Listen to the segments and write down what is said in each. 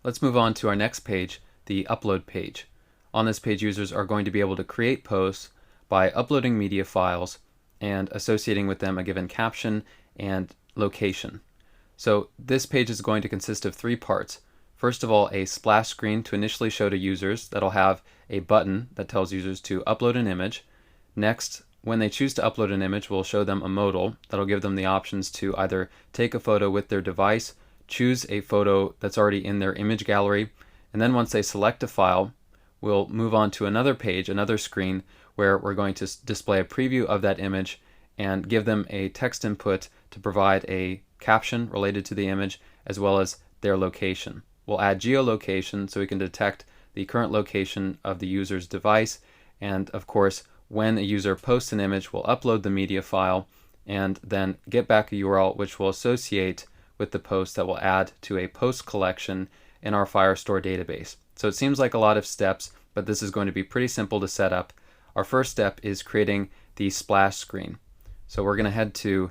Let's move on to our next page, the upload page. On this page, users are going to be able to create posts by uploading media files and associating with them a given caption and location. So this page is going to consist of three parts. First of all, a splash screen to initially show to users that'll have a button that tells users to upload an image. Next, when they choose to upload an image, we'll show them a modal that'll give them the options to either take a photo with their device, choose a photo that's already in their image gallery, and then once they select a file, we'll move on to another page, another screen, where we're going to display a preview of that image and give them a text input to provide a caption related to the image as well as their location. We'll add geolocation so we can detect the current location of the user's device, and of course when a user posts an image, we'll upload the media file and then get back a URL which will associate with the post that will add to a post collection in our Firestore database. So it seems like a lot of steps, but this is going to be pretty simple to set up. Our first step is creating the splash screen. So we're going to head to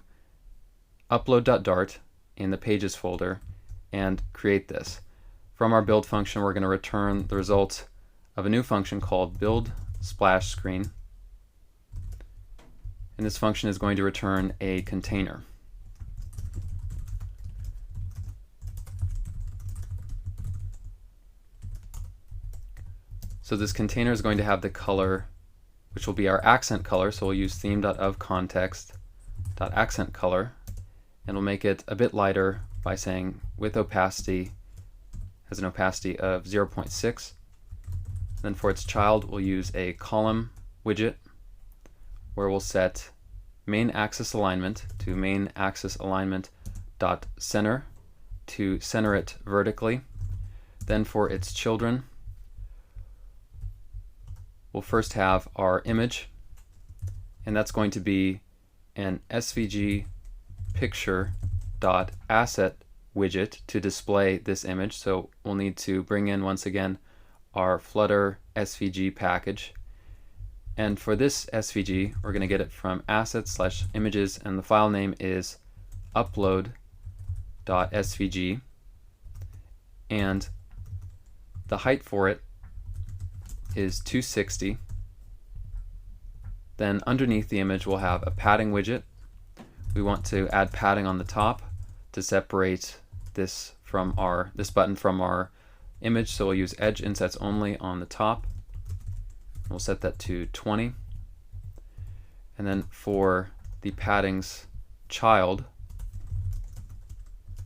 upload.dart in the pages folder and create this. From our build function, we're going to return the result of a new function called build splash screen. And this function is going to return a container. So this container is going to have the color, which will be our accent color. So we'll use theme.ofContext.accent color, and we'll make it a bit lighter by saying with opacity, has an opacity of 0.6. Then for its child, we'll use a column widget where we'll set main axis alignment to main axis alignment dot center to center it vertically. Then for its children, we'll first have our image, and that's going to be an SVG picture dot asset widget to display this image. So we'll need to bring in once again our Flutter SVG package. And for this SVG, we're going to get it from assets/images, and the file name is upload.svg. And the height for it is 260. Then underneath the image, we'll have a padding widget. We want to add padding on the top to separate this button from our image, so we'll use edge insets only on the top. We'll set that to 20. And then for the padding's child,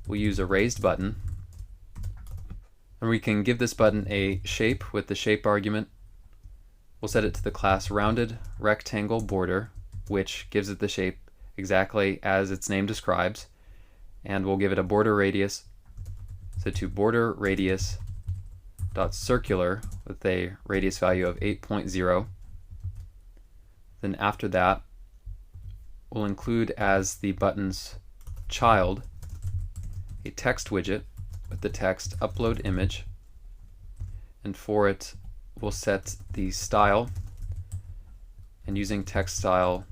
we'll use a raised button. And we can give this button a shape with the shape argument. We'll set it to the class rounded rectangle border, which gives it the shape exactly as its name describes. And we'll give it a border radius, set to border radius dot circular with a radius value of 8.0. Then after that, we'll include as the button's child a text widget with the text upload image, and for it we'll set the style, and using text style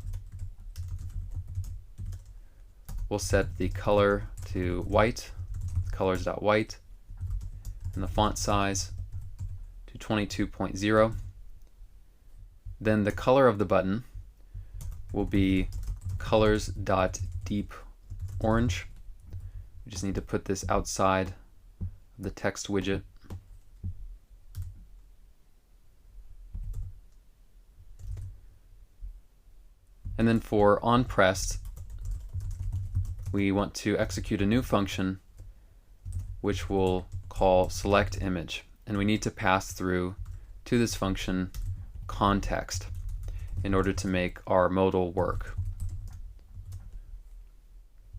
we'll set the color to white, colors.white, and the font size to 22.0. Then the color of the button will be colors.deep orange. We just need to put this outside of the text widget. And then for onPressed, we want to execute a new function which we'll call select image, and we need to pass through to this function context in order to make our modal work.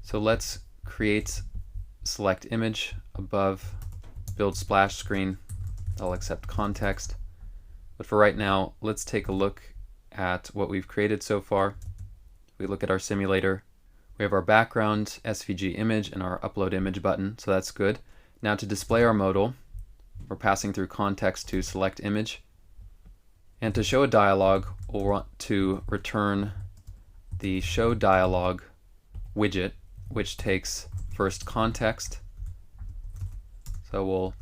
So let's create select image above build splash screen. I'll accept context, but for right now let's take a look at what we've created so far. We look at our simulator. We have our background SVG image and our upload image button, so that's good. Now to display our modal, we're passing through context to select image. And to show a dialog, we'll want to return the show dialog widget, which takes first context. So we'll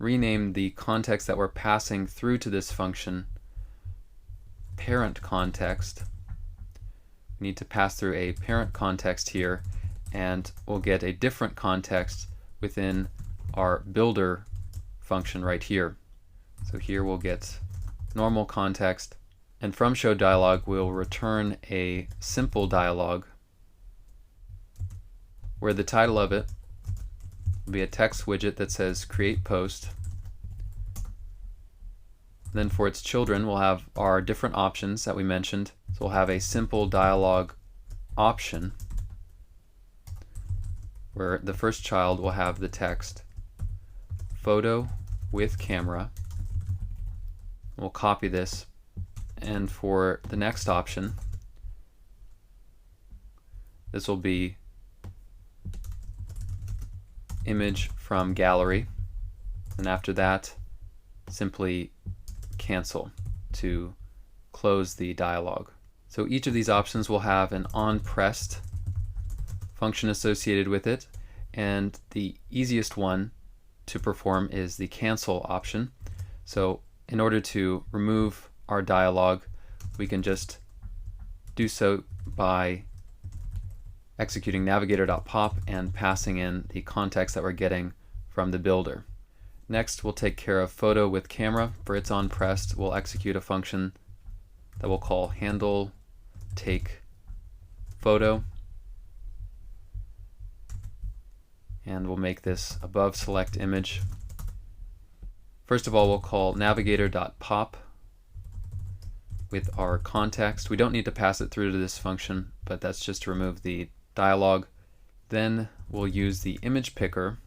rename the context that we're passing through to this function parent context. We need to pass through a parent context here, and we'll get a different context within our builder function right here. So here we'll get normal context, and from show dialog we'll return a simple dialog where the title of it will be a text widget that says create post. Then for its children we'll have our different options that we mentioned. So we'll have a simple dialog option where the first child will have the text photo with camera. We'll copy this, and for the next option this will be image from gallery, and after that simply cancel to close the dialog. So each of these options will have an onPressed function associated with it, and the easiest one to perform is the cancel option. So in order to remove our dialog, we can just do so by executing navigator.pop and passing in the context that we're getting from the builder. Next, we'll take care of photo with camera. For its onPressed, we'll execute a function that we'll call handle take photo, and we'll make this above select image. First of all, we'll call navigator.pop with our context. We don't need to pass it through to this function, but that's just to remove the dialog. Then we'll use the image picker,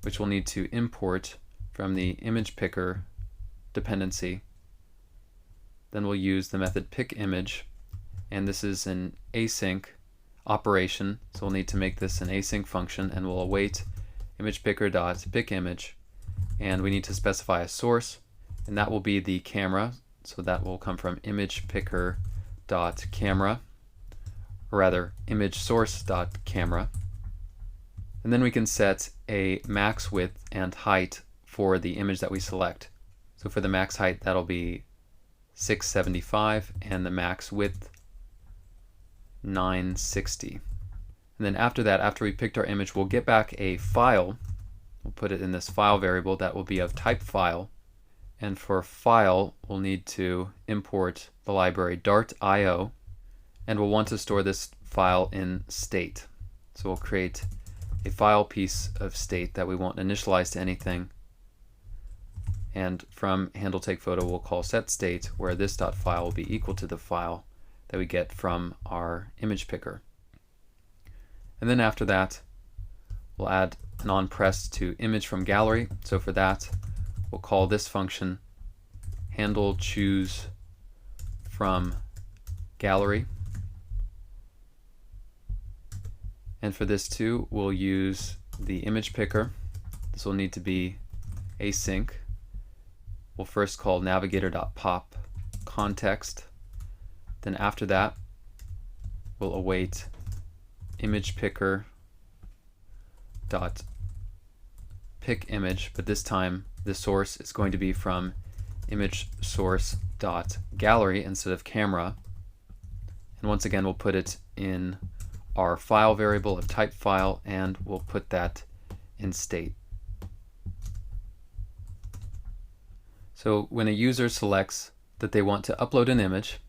which we'll need to import from the image picker dependency. Then we'll use the method pickImage, and this is an async operation, so we'll need to make this an async function, and we'll await imagePicker.pickImage, and we need to specify a source, and that will be the camera, so that will come from imagePicker.camera, or rather imageSource.camera. And then we can set a max width and height for the image that we select. So for the max height, that'll be 675, and the max width 960. And then after that, after we picked our image, we'll get back a file. We'll put it in this file variable that will be of type file. And for file, we'll need to import the library Dart.io, and we'll want to store this file in state. So we'll create a file piece of state that we won't initialize to anything. And from handle take photo, we'll call set state, where this .file will be equal to the file that we get from our image picker. And then after that, we'll add an onPressed to image from gallery. So for that, we'll call this function handle choose from gallery. And for this too, we'll use the image picker. This will need to be async. We'll first call navigator.pop context. Then after that, we'll await imagePicker.pickImage, but this time the source is going to be from imageSource.gallery instead of camera. And once again, we'll put it in our file variable of type file, and we'll put that in state. So when a user selects that they want to upload an image,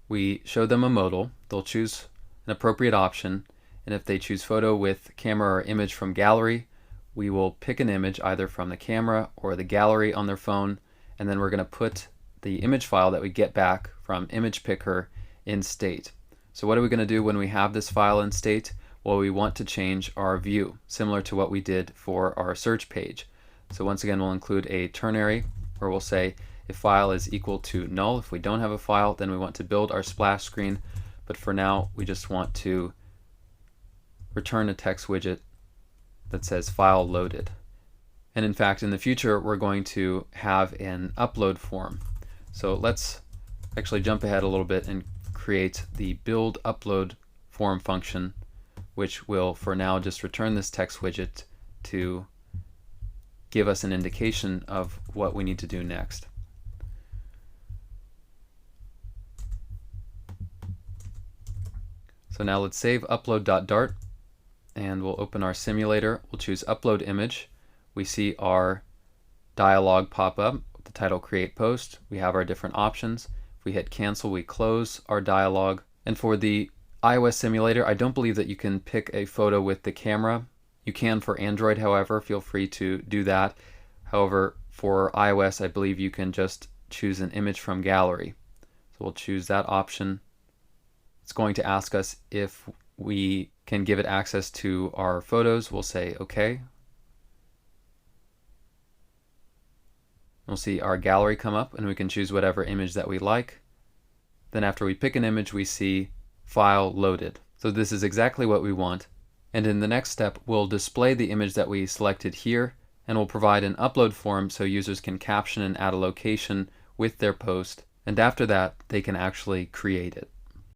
we show them a modal. They'll choose an appropriate option, and if they choose photo with camera or image from gallery, we will pick an image either from the camera or the gallery on their phone, and then we're going to put the image file that we get back from image picker in state. So what are we going to do when we have this file in state? Well, we want to change our view, similar to what we did for our search page. So once again, we'll include a ternary, where we'll say if file is equal to null. If we don't have a file, then we want to build our splash screen, but for now we just want to return a text widget that says file loaded. And in fact, in the future, we're going to have an upload form. So let's actually jump ahead a little bit and create the build upload form function, which will for now just return this text widget to give us an indication of what we need to do next. So now let's save upload.dart, and we'll open our simulator. We'll choose upload image. We see our dialog pop up with the title create post. We have our different options. If we hit cancel, we close our dialog. And for the iOS simulator, I don't believe that you can pick a photo with the camera. You can for Android, however, feel free to do that. However, for iOS, I believe you can just choose an image from gallery. So we'll choose that option. It's going to ask us if we can give it access to our photos. We'll say OK. We'll see our gallery come up, and we can choose whatever image that we like. Then after we pick an image, we see file loaded. So this is exactly what we want. And in the next step, we'll display the image that we selected here, and we'll provide an upload form so users can caption and add a location with their post. And after that, they can actually create it.